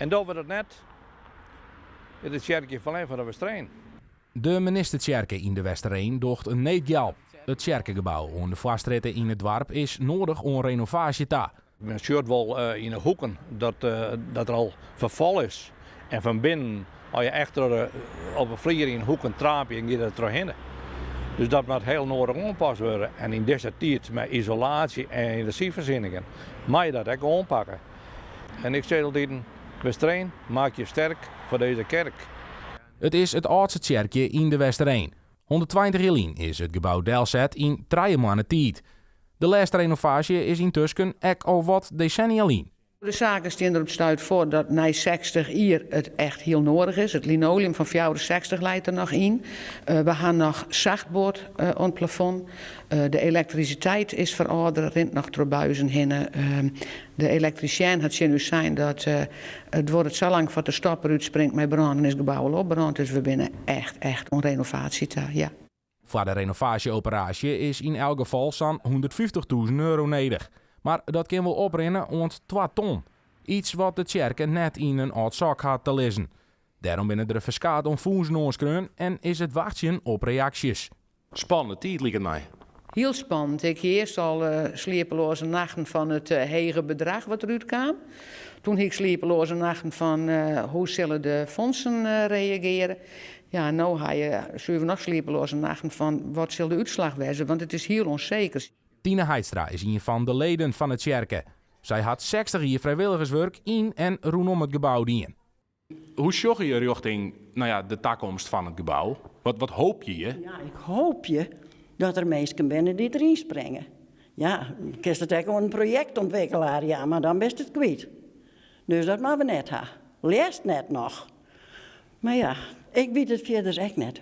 En doen we dat net, is het kerkje van de Westereen. De ministerkerk in de Westereen docht een neetjal. Het kerkengebouw aan de vastritten in het dorp is nodig om renovatie te. Men ziet wel in de hoeken dat er al verval is. En van binnen, als je echt op een vlieger in hoeken traap en je er doorheen. Dus dat moet heel nodig aangepast worden. En in deze tijd met isolatie en energievoorzieningen mag je dat ook aanpakken. En ik zeg altijd, Westereen, maak je sterk voor deze kerk. Het is het oudste kerkje in de Westereen. 120 jaar lang is het gebouw deelzet in 3 maanden tijd. De laatste renovatie is intussen ook al wat decennia lang. De zaken staan erop stuit voor dat na 60 jaar het echt heel nodig is. Het linoleum van 64 leidt er nog in. We hebben nog zachtboord aan het plafond. De elektriciteit is verouderd, rint nog door buizen heen. De elektricien had nu zijn dat het wordt zo lang voor de stopper uitspringt met branden is het gebouw al opbrand. Dus we binnen echt om renovatie te, ja. Voor de renovatieoperatie is in elk geval zo'n €150.000 nodig. Maar dat kan wel oprennen rond 2 ton. Iets wat de kerk net in een oud zak had te lezen. Daarom binnen er verskaat om voensnoorskreun en is het wachten op reacties. Spannend tijd lijkt het mij. Heel spannend. Ik heb eerst al sliepeloze nachten van het hege bedrag wat eruit kwam. Toen heb ik sliepeloze nachten van hoe zullen de fondsen reageren. Ja, nu zullen we nog sliepeloze nachten van wat zal de uitslag wezen, want het is heel onzeker. Tine Heidstra is een van de leden van het kerken. Zij had 60 jaar vrijwilligerswerk in en rondom het gebouw dien. Hoe zorg je richting de toekomst van het gebouw? Wat hoop je? Ja, ik hoop je dat er mensen binnen die erin springen. Ja, ik kan het ook een projectontwikkelaar, ja, maar dan best het kwijt. Dus dat moeten we net hebben. Leest net nog. Maar ja, ik weet het verder echt net.